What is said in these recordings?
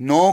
9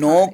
9